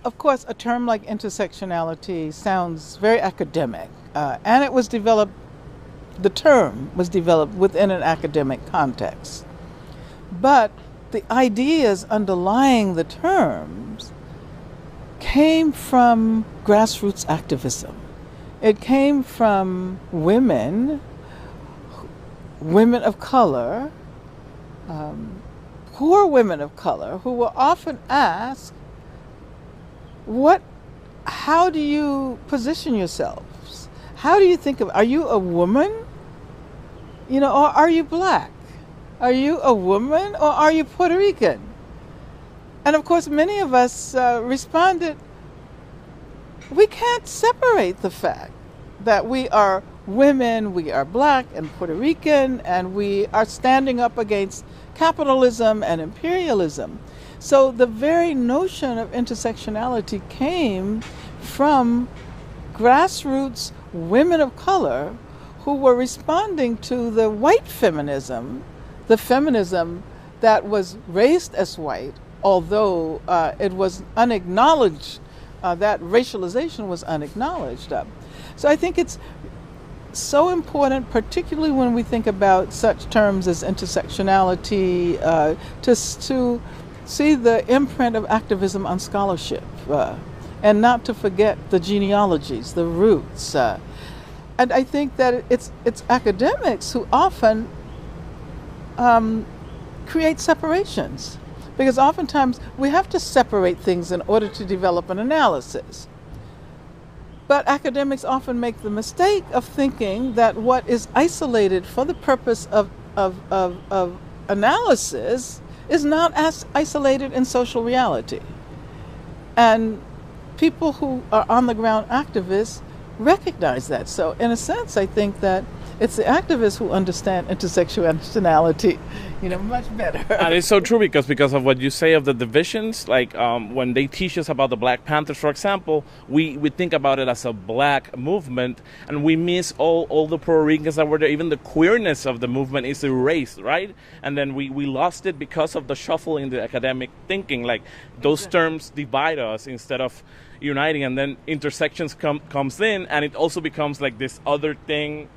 of course, a term like intersectionality sounds very academic, and it was developed, the term was developed within an academic context. But the ideas underlying the terms came from grassroots activism. It came from women of color, poor women of color, who were often asked, how do you position yourselves? How do you think of, are you a woman? Or are you black? Are you a woman or are you Puerto Rican? And of course, many of us responded, we can't separate the fact that we are women, we are black and Puerto Rican, and we are standing up against capitalism and imperialism. So the very notion of intersectionality came from grassroots women of color who were responding to the white feminism, the feminism that was raised as white, although it was unacknowledged, that racialization was unacknowledged. So I think it's so important, particularly when we think about such terms as intersectionality, to see the imprint of activism on scholarship, and not to forget the genealogies, the roots. And I think that it's academics who often create separations, because oftentimes we have to separate things in order to develop an analysis. But academics often make the mistake of thinking that what is isolated for the purpose of analysis is not as isolated in social reality. And people who are on the ground activists recognize that. So in a sense, I think that it's the activists who understand intersectionality, much better. And it's so true because of what you say of the divisions. Like when they teach us about the Black Panthers, for example, we think about it as a black movement, and we miss all the Puerto Ricans that were there. Even the queerness of the movement is erased, right? And then we lost it because of the shuffle in the academic thinking. Like those terms divide us instead of uniting, and then intersections comes in, and it also becomes like this other thing